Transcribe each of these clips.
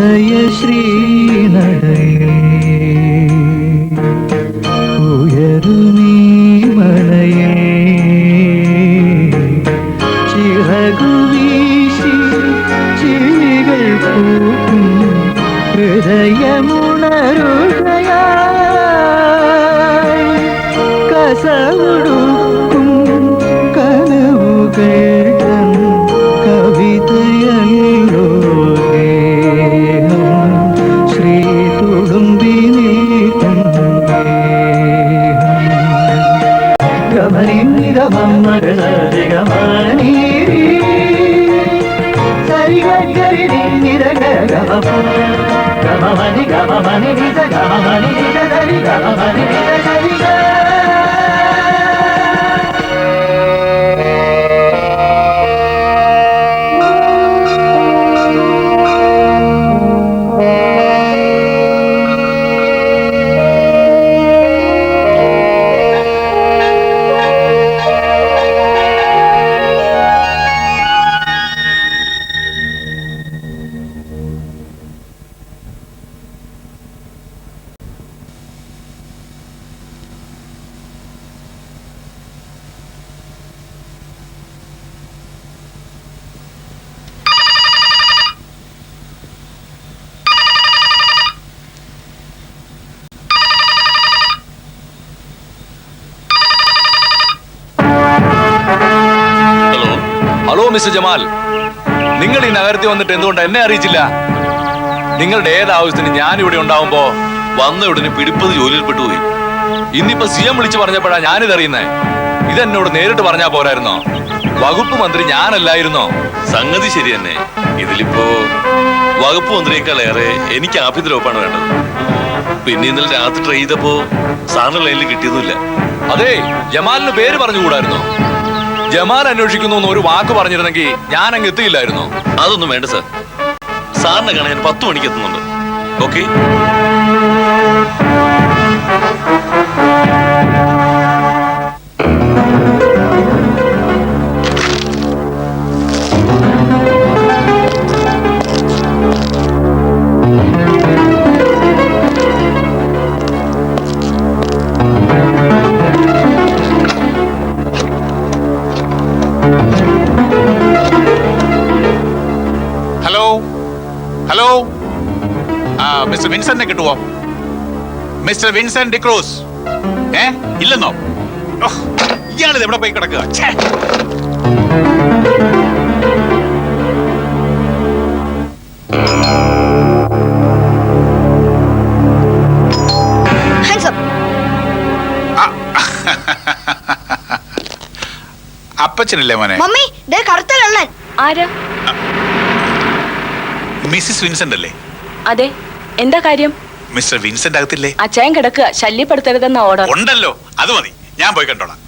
ഉദയശ്രീനടയിൽ ഉയരുമീ മലയിൽ ചിറകു വീശി ചിരികൾ പൂക്കും ഹൃദയമുണരുകയായി കസവുടുക്കും കനവുകൾ തൻ കവിതയല്ലോ ഗേഹം ശ്രീ തുളുമ്പി നീക്കും ഗമനിന്ദിരമം മകളധികമാനീ സരിഗരി നിരഗ ഗമമണി ഗമമണി നിജ ഗമമണി നിജ സരി ഗമമണി നിജ സരി ഹലോ മിസ്റ്റർ ജമാൽ, നിങ്ങൾ ഈ നഗരത്തിൽ വന്നിട്ട് എന്തുകൊണ്ട് എന്നെ അറിയിച്ചില്ല? നിങ്ങളുടെ ഏതാവശ്യത്തിന് ഞാൻ ഇവിടെ ഉണ്ടാവുമ്പോ വന്ന ഉടനെ പിടിപ്പത് ജോലിയിൽ പെട്ടുപോയി. ഇന്നിപ്പോ CM വിളിച്ചു പറഞ്ഞപ്പോഴാ ഞാനിതറിയുന്നേ. ഇതെന്നോട് നേരിട്ട് പറഞ്ഞാ പോരായിരുന്നോ? വകുപ്പ് മന്ത്രി ഞാനല്ലായിരുന്നോ? സംഗതി ശരി തന്നെ. ഇതിലിപ്പോ വകുപ്പ് മന്ത്രിയേക്കാൾ ഏറെ എനിക്ക് ആഭ്യന്തര വകുപ്പാണ് വേണ്ടത്. പിന്നെ ഇന്നലെ രാത്രി ട്രൈ ചെയ്തപ്പോ സാറിന്റെ ലൈനിൽ കിട്ടിയതുമില്ല. അതെ, ജമാലിന് പേര് പറഞ്ഞുകൂടായിരുന്നോ? ജമാൽ അന്വേഷിക്കുന്നു ഒരു വാക്ക് പറഞ്ഞിരുന്നെങ്കിൽ ഞാൻ അങ്ങ് എത്തിയില്ലായിരുന്നു. അതൊന്നും വേണ്ട സാർ. സാറിനെ കാണാൻ ഞാൻ 10 മണിക്ക് എത്തുന്നുണ്ട്. ഓക്കെ? ഹലോ, മിസ്റ്റർ വിൻസെന്റിനെ കിട്ടുവോ? Mister Vincent D'Cruz. ഇല്ലെന്നോ? ഇയാളിത് എവിടെ പോയി കിടക്കുക? അപ്പച്ചനല്ലേ മോനെ? മമ്മി, ദേ കറുത്ത കള്ളൻ. ആരാ? മിസ്സിസ് വിൻസെന്റ് അല്ലേ? അതെ, എന്താ കാര്യം? മിസ്റ്റർ വിൻസെന്റ് അകത്തില്ലേ? അച്ചായൻ കിടക്കുക, ശല്യപ്പെടുത്തരുതെന്ന ഓർഡർ. ഉണ്ടല്ലോ, അത് മതി, ഞാൻ പോയി കണ്ടോളാം.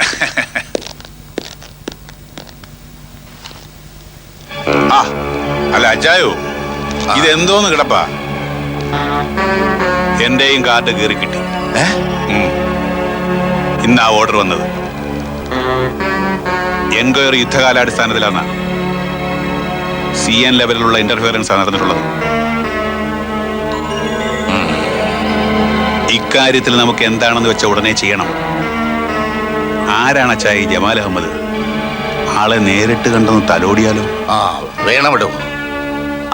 അല്ല അജായോ, ഇതെന്തോന്ന് കിടപ്പാ? എന്റെയും കാർഡ് കീറി കിട്ടി. ഇന്നാ ഓർഡർ വന്നത്. എൻക്വയറി യുദ്ധകാലാടിസ്ഥാനത്തിലാണ്. CN ലെവലിലുള്ള ഇന്റർഫിയറൻസ് ആണ് നടന്നിട്ടുള്ളത്. ഇക്കാര്യത്തിൽ നമുക്ക് എന്താണെന്ന് വെച്ച ഉടനെ ചെയ്യണം. ആരാണ് അച്ചായി ജമാൽ അഹമ്മദ്? ആളെ നേരിട്ട് കണ്ടെന്ന് തലോടിയാലോ? വേണമിടോ.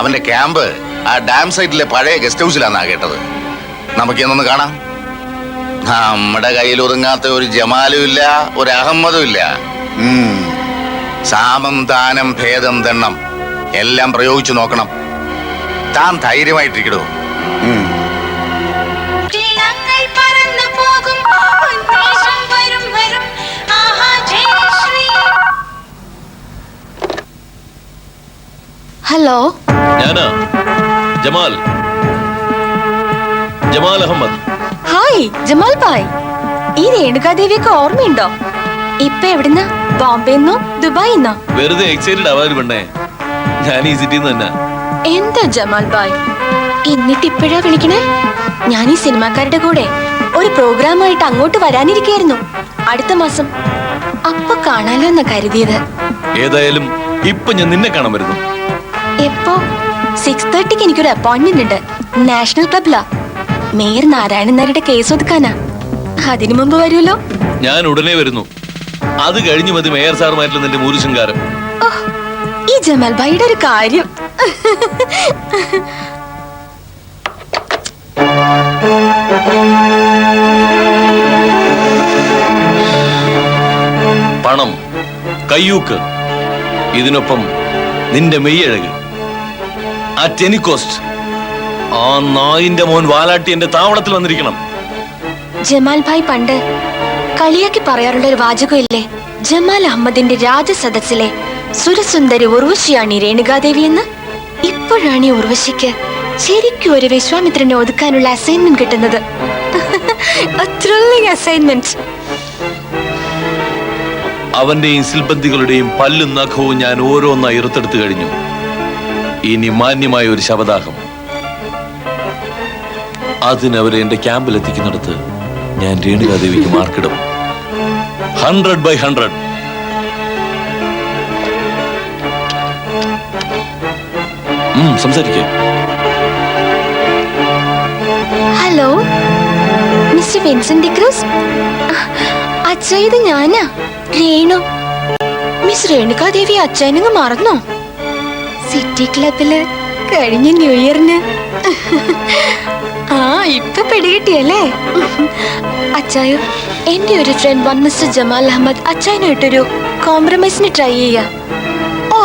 അവന്റെ ക്യാമ്പ് ആ ഡാം സൈറ്റിലെ പഴയ ഗസ്റ്റ് ഹൗസിലാന്നാ കേട്ടത്. നമുക്കെന്നൊന്ന് കാണാം. നമ്മുടെ കയ്യിൽ ഒതുങ്ങാത്ത ഒരു ജമാലും ഇല്ല, ഒരു അഹമ്മദും ഇല്ല. സാമം ദാനം ഭേദം ദണ്ണം എല്ലാം പ്രയോഗിച്ചു നോക്കണം. താൻ ധൈര്യമായിട്ടിരിക്കടോ. ഹലോ, ഞാനാ ജമാൽ അഹമ്മദ്. ഹായ് ജമാൽ ഭായ്. ഈ രേണുകാദേവിയൊക്കെ ഓർമ്മയുണ്ടോ? ഇപ്പൊ എവിടുന്ന? ബോംബെന്നോ ദുബായിന്നോ? വെറുതെ എക്സൈറ്റഡ് ആവാൻ പെണ്ണേ, ഞാൻ ഈ സിറ്റിയിൽ നിന്ന് തന്നെ. എന്താ ജമാൽ ഭായ് എന്നിട്ട് ഇപ്പോഴാ വിളിക്കണേ? ഞാൻ ഈ സിനിമാക്കാരുടെ കൂടെ ഒരു പ്രോഗ്രാമായിട്ട് അങ്ങോട്ട് വരാനിരിക്കായിരുന്നു അടുത്ത മാസം. അപ്പൊ കാണാലോ എന്നാ കരുതിയത്. ഏതായാലും ഇപ്പൊ ഞാൻ നിന്നെ കാണാൻ വരുന്നു. എപ്പോ? 6:30 എനിക്കൊരു അപ്പോയിന്റ്മെന്റ് ഉണ്ട് നാഷണൽ ക്ലബിലാ. മേയർ നാരായണൻ നായരുടെ കേസ് ഒതുക്കാനാ. അതിനു മുമ്പ് വരുമല്ലോ. ഞാൻ ഉടനെ വരുന്നു. അത് കഴിഞ്ഞു മതി മേയർ സാറുമായിട്ടുള്ള നിന്റെ മൂരുശങ്കാരം. ഈ ജമാൽ ഭായിയുടെ ഒരു കാര്യം. പണം, കയ്യൂക്ക്, ഇതിനൊപ്പം നിന്റെ മെയ്യഴക്, ആ ടെനിക്കോസ്റ്റ്, ആ നായിന്റെ മോൻ വാലാട്ടി എന്റെ താവളത്തിൽ വന്നിരിക്കണം. ജമാൽ ഭായ് പണ്ട് കളിയാക്കി പറയാറുള്ള ഒരു വാചകമില്ലേ, ജമാൽ അഹമ്മദിന്റെ രാജസദസ്സിലെ സുരസുന്ദരി ഉർവശിയാണ് ഈ രേണുകാദേവി എന്ന്. ഇപ്പോഴാണ് ഈ ഉർവശിക്ക് ശരിക്കും ഒരു വിശ്വാമിത്രനെ ഒതുക്കാനുള്ള അസൈൻമെന്റ് കിട്ടുന്നത്. അസൈൻമെന്റ്. അവന്റെയും സിൽബന്തികളുടെയും പല്ലും നഖവും ഞാൻ ഓരോന്നായി ഇറുത്തെടുത്തു കഴിഞ്ഞു. ഇനി മാന്യമായ ഒരു ശവദാഹം. അതിനവരെ എന്റെ ക്യാമ്പിൽ എത്തിക്കുന്നിടത്ത് ഞാൻ രേണുകാദേവിക്ക് മാർക്കിടും. 100/100. സംസാരിക്കേ. Hello mister Vincent D'Cruz. അച്ഛാ, ഇത് ഞാനാ രേണു. മിസ് രേണുകാദേവി അച്ഛനങ്ങ് മറന്നോ? സിറ്റി ക്ലബില് കഴിഞ്ഞ ന്യൂ ഇയറിന്. ആ, ഇപ്പൊ പിടികിട്ടിയല്ലേ? അച്ചായോ, എന്റെ ഒരു friend one mister Jamal Ahmed അച്ചായനായിട്ടൊരു കോംപ്രമൈസിന് ട്രൈ ചെയ്യാ. ഓ,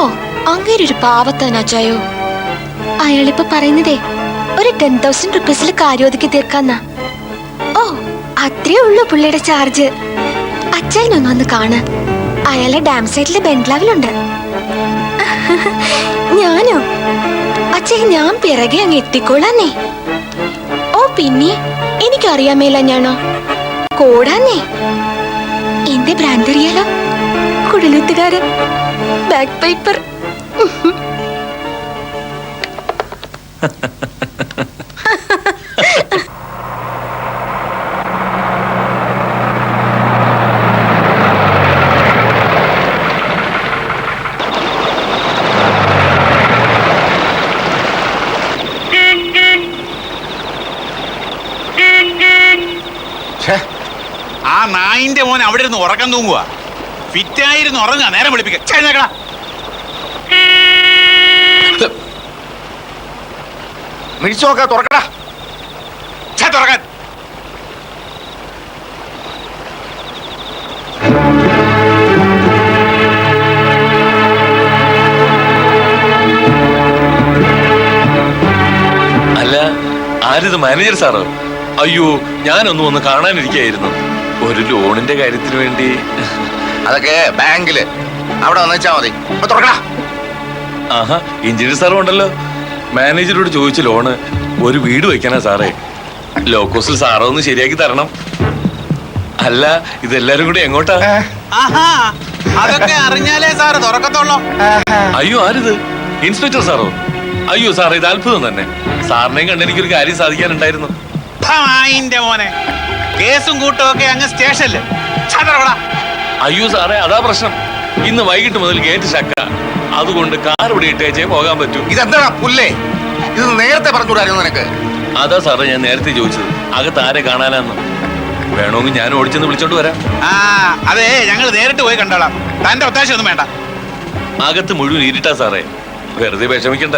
അങ്ങനെ ഒരു പാവത്താൻ അച്ചായോ. അയാളിപ്പോ പറയുന്നതേ ഒരു 10,000 റുപ്പീസിൽ കാര്യം ഒതുക്കി തീർക്കാന്നാ. ഓ, അത്രേ ഉള്ളൂ പുള്ളിയുടെ ചാർജ്. അച്ചായനൊന്നൊന്ന് കാണ്. അയാളെ ഡാം സൈഡിലെ ബംഗ്ലാവിലുണ്ട്. ഞാനോ? അച്ഛൻ ഞാൻ പിറകെ അങ്ങ് എത്തിക്കോളാന്നേ. ഓ പിന്നെ എനിക്കറിയാമേല ഞാനോ കോടാന്നേ. എന്റെ ബ്രാൻഡ് അറിയാലോ, കുടലുത്തുകാരൻ, ബാക്ക് പൈപ്പർ. ആ നായിന്റെ മോൻ അവിടെ ഇരുന്ന് ഉറക്കം തൂങ്ങുക. ഫിറ്റായിരുന്നു ഉറങ്ങുക. നേരം വിളിപ്പിക്ക. മിഴിച്ചു നോക്ക. തുറക്കടാ. തുറക്കാൻ. അല്ല, ആരിത് മാനേജർ സാറോ? അയ്യോ, ഞാനൊന്നും ഒന്ന് കാണാനിരിക്കായിരുന്നു. ഒരു ലോണിന്റെ കാര്യത്തിന് വേണ്ടി. അതൊക്കെ ബാങ്കില് അവിടെ വന്നുവെച്ചാ മതി. തുറക്കടാ. ആഹാ, എഞ്ചിനീയർ സാറും ഉണ്ടല്ലോ. മാനേജരോട് ചോദിച്ച ലോണ് ഒരു വീട് വെക്കാനാ സാറേ. ലോക്കോസിൽ സാറോ ഒന്ന് ശരിയാക്കി തരണം. അല്ല, ഇതെല്ലാരും കൂടി എങ്ങോട്ടാ? അതൊക്കെ അറിഞ്ഞാലേ സാറ് തുറക്കത്തുള്ളൂ. അയ്യോ, ആരിത്? ഇൻസ്പെക്ടർ സാറോ? അയ്യോ സാറേ, ഇത് അത്ഭുതം തന്നെ. സാറിനെയും കണ്ട് എനിക്കൊരു കാര്യം സാധിക്കാനുണ്ടായിരുന്നു. മോനെ കേസും കൂട്ടും ഒക്കെ അങ്ങ് സ്റ്റേഷനില്. അയ്യോ സാറേ, അതാ പ്രശ്നം. ഇന്ന് വൈകിട്ട് മുതൽ ഗേറ്റ് ശക്ക. അതുകൊണ്ട് കാർ ഇവിടെ ഇട്ടേച്ചേ പോകാൻ പറ്റൂ. ഇതെന്താ പുല്ലേ? ഇത് നേരത്തെ പറഞ്ഞുകൂടായിരുന്നു നിനക്ക്? അതാ സാറേ ഞാൻ നേരത്തെ ചോദിച്ചത്. അകത്ത് ആരെ കാണാനാന്ന്. വേണമെങ്കിൽ ഞാൻ ഓടിച്ചെന്ന് വിളിച്ചോണ്ട് വരാം. അതെ, ഞങ്ങൾ നേരിട്ട് പോയി കണ്ടോളാം. തന്റെ ഒത്താശ ഒന്നും വേണ്ട. അകത്ത് മുഴുവൻ ഇരുട്ടാ സാറേ. വെറുതെ വിഷമിക്കണ്ട.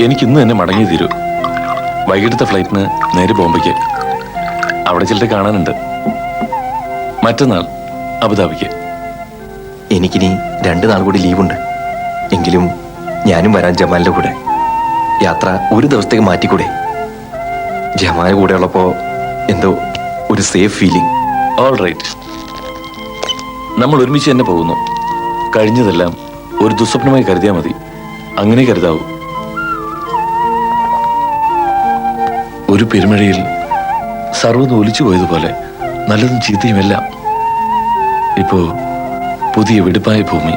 എനിക്ക് ഇന്ന് തന്നെ മടങ്ങി തീരൂ. വൈകിട്ടത്തെ ഫ്ലൈറ്റിന് നേരെ ബോംബെക്ക്. അവിടെ ചിലരെ കാണാനുണ്ട്. മറ്റന്നാൾ അബുദാബിക്ക്. എനിക്കിനി 2 നാൾ കൂടി ലീവുണ്ട്. എങ്കിലും ഞാനും വരാൻ ജമാലിന്റെ കൂടെ. യാത്ര ഒരു ദിവസത്തേക്ക് മാറ്റിക്കൂടെ? ജമാൽ കൂടെ ഉള്ളപ്പോ എന്തോ ഒരു സേഫ് ഫീലിംഗ്. All right. നമ്മൾ ഒരുമിച്ച് തന്നെ പോകുന്നു. കഴിഞ്ഞതെല്ലാം ഒരു ദുസ്വപ്നമായി കരുതിയാൽ മതി. അങ്ങനെ കരുതാവൂ. ഒരു പെരുമഴയിൽ സർവ്വതും ഒലിച്ചു പോയതുപോലെ നല്ലതും ചീത്തയുമെല്ലാം. ഇപ്പോ പുതിയ വെടിപ്പായ ഭൂമി.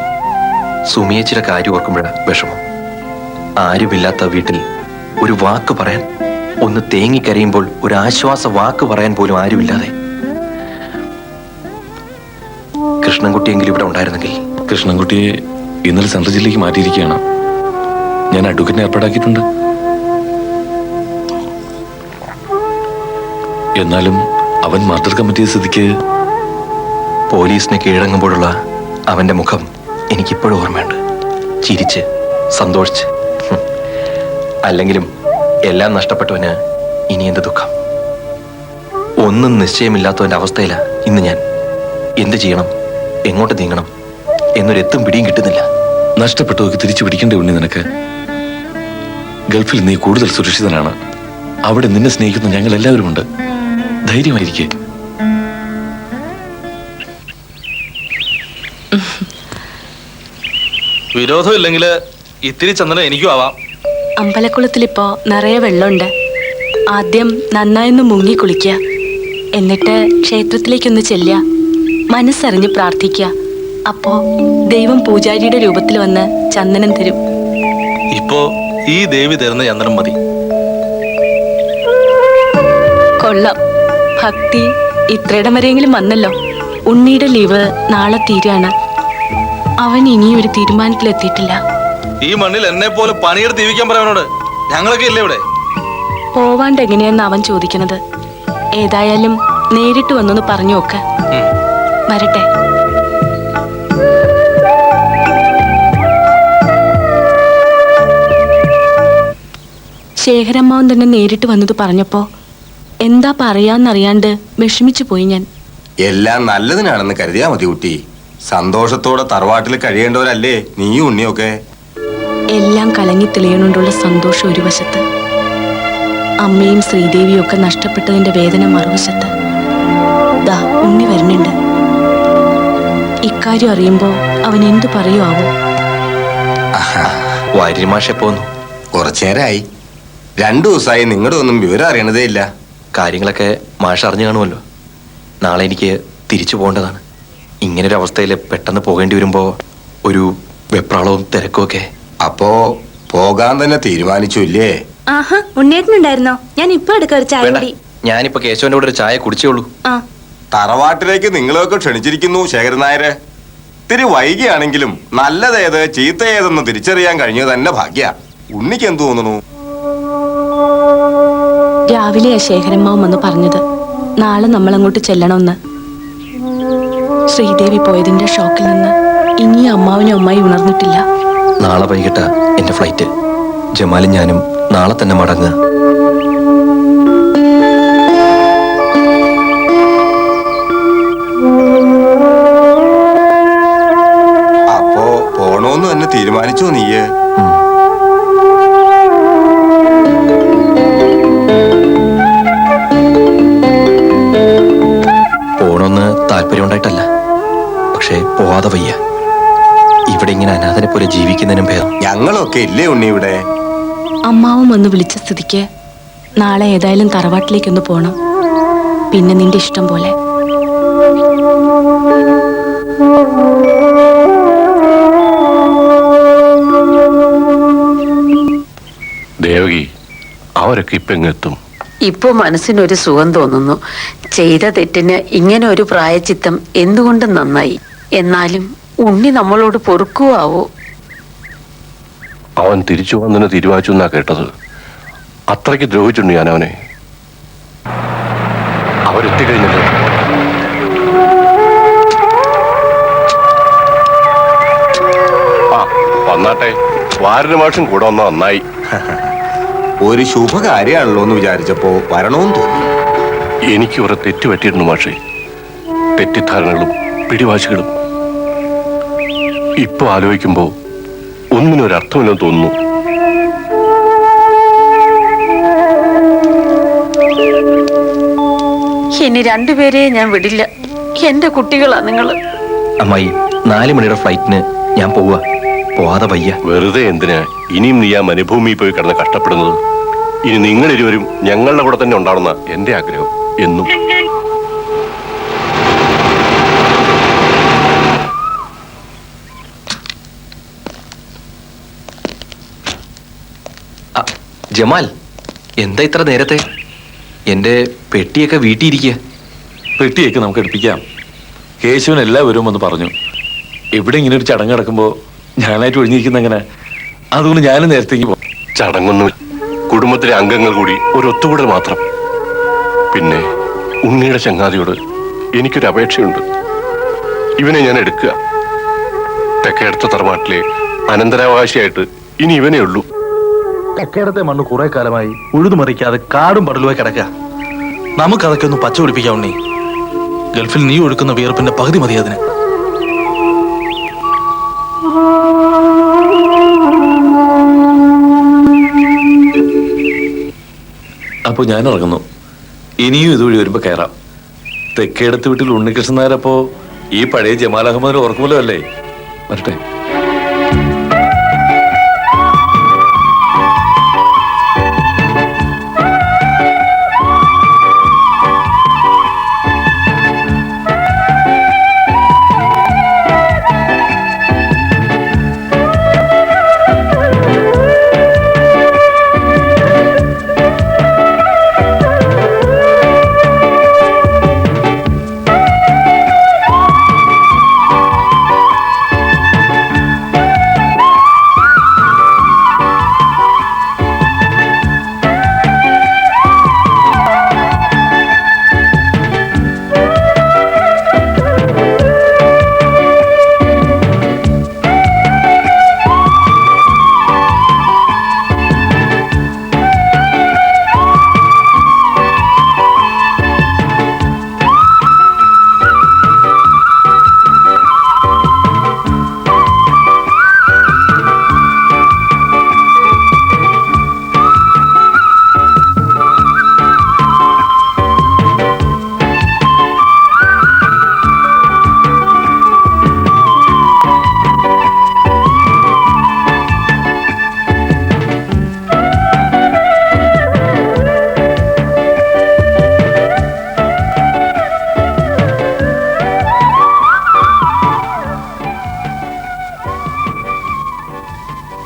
സുമിയച്ചിയുടെ കാര്യം ഓർക്കുമ്പോഴാ വിഷമം. ആരുമില്ലാത്ത വീട്ടിൽ ഒരു വാക്ക് പറയാൻ, ഒന്ന് തേങ്ങിക്കരയുമ്പോൾ ഒരു ആശ്വാസ വാക്ക് പറയാൻ പോലും ആരുമില്ലാതെ. കൃഷ്ണൻകുട്ടിയെങ്കിലും ഇവിടെ ഉണ്ടായിരുന്നെങ്കിൽ. കൃഷ്ണൻകുട്ടിയെ ഇന്നലെ സെൻട്രൽ ജില്ലയ്ക്ക് മാറ്റിയിരിക്കുകയാണ്. ഞാൻ അഡ്വക്കറ്റിനെ ഏർപ്പാടാക്കിയിട്ടുണ്ട്. എന്നാലും അവൻ മർഡർ കമ്മിറ്റി സ്ഥിതിക്ക് പോലീസിനെ കീഴടങ്ങുമ്പോഴുള്ള അവന്റെ മുഖം എനിക്കിപ്പോഴും ഓർമ്മയുണ്ട്. ചിരിച്ച് സന്തോഷിച്ച്. അല്ലെങ്കിലും എല്ലാം നഷ്ടപ്പെട്ടവന് ഇനി എന്ത് ദുഃഖം. ഒന്നും നിശ്ചയമില്ലാത്തവന്റെ അവസ്ഥയിലാ ഇന്ന് ഞാൻ. എന്ത് ചെയ്യണം, എങ്ങോട്ട് നീങ്ങണം എന്നൊരെത്തും പിടിയും കിട്ടുന്നില്ല. നഷ്ടപ്പെട്ടവർക്ക് തിരിച്ചു പിടിക്കേണ്ട ഉണ്ണി നിനക്ക്. ഗൾഫിൽ നീ കൂടുതൽ സുരക്ഷിതനാണ്. അവിടെ നിന്നെ സ്നേഹിക്കുന്ന ഞങ്ങൾ എല്ലാവരും ഉണ്ട്. ധൈര്യമായിരിക്കേ. വിരോധമില്ലെങ്കിൽ ഇത്തിരി ചന്ദനം എനിക്കും ആവാം. അമ്പലക്കുളത്തിലിപ്പോ നിറയെ വെള്ളമുണ്ട്. ആദ്യം നന്നായൊന്ന് മുങ്ങി കുളിക്കുക. എന്നിട്ട് ക്ഷേത്രത്തിലേക്കൊന്ന് ചെല്ലുക. മനസ്സറിഞ്ഞ് പ്രാർത്ഥിക്കുക. അപ്പോ ദൈവം പൂജാരിയുടെ രൂപത്തിൽ വന്ന് ചന്ദനം തരും. ഇപ്പോ ഈ ദേവി തരുന്ന ചന്ദനം മതി. കൊള്ളാം. ഭക്തി ഇത്രയിടം വരെയെങ്കിലും വന്നല്ലോ. ഉണ്ണിയുടെ ലീവ് നാളെ തീരാണ്. അവൻ ഇനിയും ഒരു തീരുമാനത്തിലെത്തിയിട്ടില്ല. ഈ മണ്ണിൽ എന്നെ പോലെ പണിയെടുത്ത് ജീവിക്കാൻ പറയാനോട്. ഞങ്ങളൊക്കെ ഇല്ലേ ഇവിടെ? പോവാണ്ട് എങ്ങനെയാന്ന് അവൻ ചോദിക്കുന്നത്. ഏതായാലും നേരിട്ട് വന്നൊന്ന് പറഞ്ഞു നോക്ക്. വരട്ടെ. ശേഖരമ്മാവൻ തന്നെ നേരിട്ട് വന്നത് പറഞ്ഞപ്പോ എന്താ പറയാന്നറിയാണ്ട് വിഷമിച്ചു പോയി ഞാൻ. എല്ലാം നല്ലതിനാണെന്ന് കരുതിയാ മതി കുട്ടി. സന്തോഷത്തോടെ തറവാട്ടിൽ കഴിയേണ്ടവരല്ലേ നീയും ഉണ്ണിയൊക്കെ. എല്ലാം കലങ്ങി തെളിയണോണ്ടുള്ള സന്തോഷം ഒരു വശത്ത്, അമ്മയും ശ്രീദേവിയും ഒക്കെ നഷ്ടപ്പെട്ടതിന്റെ വേദന മറുവശത്ത്. ദാ ഉണ്ണി വരുന്നുണ്ട്. ഇക്കാര്യം അറിയുമ്പോ അവൻ എന്തു പറയുമാവോ? വാര്യമാഷെ പോന്നു. കുറച്ചേരായി. 2 ദിവസമായി നിങ്ങളുടെ ഒന്നും വിവരം അറിയണതേ ഇല്ല. കാര്യങ്ങളൊക്കെ മാഷ് അറിഞ്ഞു കാണുമല്ലോ. നാളെ എനിക്ക് തിരിച്ചു പോകേണ്ടതാണ്. ഇങ്ങനൊരു അവസ്ഥയിൽ പെട്ടെന്ന് പോകേണ്ടി വരുമ്പോ ഒരു വെപ്രാളവും തിരക്കും ഒക്കെ. അപ്പോ പോകാൻ തന്നെ തീരുമാനിച്ചു ഇല്ലേ? ആഹാ, ഉണ്ണേട്ടനുണ്ടായിരുന്നോ? ഞാൻ ഇപ്പൊ എടുക്ക ഒരു ചായ കൂടി. ഞാനിപ്പോ കേശവന്റെ കൂടെ ഒരു ചായ കുടിച്ചേ ഉള്ളൂ. തറവാട്ടിലേക്ക് നിങ്ങളെയൊക്കെ ക്ഷണിച്ചിരിക്കുന്നു ശേഖരൻ നായരെ. ഇത്തിരി വൈകിയാണെങ്കിലും നല്ലതേത് ചീത്ത ഏതെന്ന് തിരിച്ചറിയാൻ കഴിഞ്ഞത് തന്നെ ഭാഗ്യ. ഉണ്ണിക്ക് എന്തു തോന്നുന്നു? രാവിലെയാ ശേഖരമ്മാവൻ വന്ന് പറഞ്ഞത് നാളെ നമ്മളങ്ങോട്ട് ചെല്ലണമെന്ന്. ശ്രീദേവി പോയതിന്റെ ഷോക്കിൽ നിന്ന് ഇനി അമ്മാവനും അമ്മായി ഉണർന്നിട്ടില്ല. നാളെ വൈകിട്ട് എന്റെ ഫ്ലൈറ്റ്. ജമാലും ഞാനും നാളെ തന്നെ മടങ്ങുക. അപ്പോ പോണോന്ന് തന്നെ തീരുമാനിച്ചോ നീയ്? പോണോന്ന് താല്പര്യം ഉണ്ടായിട്ടല്ല, പക്ഷെ പോവാതെ വയ്യ. ഇവിടെ ഇങ്ങനെ അനാഥനെ പോലെ ജീവിക്കുന്നതിനും ഭേദം. ഞങ്ങളൊക്കെ ഇല്ലേ ഉണ്ണി ഇവിടെ? അമ്മാവൻ വന്ന് വിളിച്ച സ്ഥിതിക്ക് നാളെ ഏതായാലും തറവാട്ടിലേക്കൊന്ന് പോണം. പിന്നെ നിന്റെ ഇഷ്ടം പോലെ. ദേവകി, അവരൊക്കെ ഇപ്പൊ എങ്ങെത്തും? ഇപ്പോ മനസ്സിനൊരു സുഖം തോന്നുന്നു. ചെയ്ത തെറ്റിന് ഇങ്ങനെ ഒരു പ്രായച്ചിത്തം എന്തുകൊണ്ടും നന്നായി. എന്നാലും ഉണ്ണി നമ്മളോട് പൊറുക്കുവാവോ? അവൻ തിരിച്ചു വന്നതിന് തീരുമാനിച്ചു എന്നാ കേട്ടത്. അത്രയ്ക്ക് ദ്രോഹിച്ചുണ്ട് ഞാൻ അവനെ. വന്നാട്ടെ, വാരന് മാഷും കൂടെ വന്ന നന്നായി. ഒരു ശുഭകാര്യാണല്ലോ എന്ന് വിചാരിച്ചപ്പോ വരണമെന്ന് തോന്നി. എനിക്ക് കുറെ തെറ്റ് പറ്റിയിരുന്നു മാഷേ. തെറ്റിദ്ധാരണകളും പിടിവാശികളും. ഇപ്പൊ ആലോചിക്കുമ്പോ ഒന്നിനും ഒരർത്ഥമില്ലെന്ന് തോന്നുന്നു. ഇനി രണ്ടുപേരെ ഞാൻ വിടില്ല. എന്റെ കുട്ടികളാ നിങ്ങള്. അമ്മായി 4 മണിയുടെ ഫ്ലൈറ്റിന് ഞാൻ പോവാ. പോവാതെ വയ്യ. വെറുതെ എന്തിനാ ഇനിയും നീ ആ മരുഭൂമിയിൽ പോയി കിടന്ന് കഷ്ടപ്പെടുന്നത്? ഇനി നിങ്ങളിരുവരും ഞങ്ങളുടെ കൂടെ തന്നെ ഉണ്ടാവുന്ന എന്റെ ആഗ്രഹം എന്നും. ജമാൽ, എന്താ ഇത്ര നേരത്തെ? എന്റെ പെട്ടിയൊക്കെ വീട്ടിയിരിക്കുക. പെട്ടിയൊക്കെ നമുക്ക് എടുപ്പിക്കാം. കേശവൻ എല്ലാവരും ഒന്ന് പറഞ്ഞു. എവിടെ ഇങ്ങനെ ഒരു ചടങ്ങ് നടക്കുമ്പോ ഞാനായിട്ട് ഒഴിഞ്ഞിരിക്കുന്ന എങ്ങനെ? അതുകൊണ്ട് ഞാനും നേരത്തേക്ക് പോകും. ചടങ്ങൊന്നും, കുടുംബത്തിലെ അംഗങ്ങൾ കൂടി ഒരു ഒത്തുകൂടൽ മാത്രം. പിന്നെ ഉണ്ണിയുടെ ചങ്ങാതിയോട് എനിക്കൊരു അപേക്ഷയുണ്ട്. ഇവനെ ഞാൻ എടുക്കുക. തെക്കേടത്തെ തറവാട്ടിലെ അനന്തരാവകാശിയായിട്ട് ഇനി ഇവനേ ഉള്ളൂ. തെക്കേടത്തെ മണ്ണ് കുറെ കാലമായി ഉഴുതുമറിക്കാതെ കാടും പടലുമായി കിടക്കുക. നമുക്കതൊക്കെ ഒന്ന് പച്ച പിടിപ്പിക്കാം ഉണ്ണി. ഗൾഫിൽ നീ ഒഴുക്കുന്ന വിയർപ്പിന്റെ പകുതി മതി അതിന്. അപ്പൊ ഞാൻ ഇറങ്ങുന്നു. ഇനിയും ഇതുവഴി വരുമ്പോ കയറാം. തെക്കേടത്ത് വീട്ടിൽ ഉണ്ണികൃഷ്ണൻ നായരപ്പോ ഈ പഴയ ജമാൽ അഹമ്മദിനെ ഓർക്കുമല്ലോ അല്ലേ? വരട്ടെ.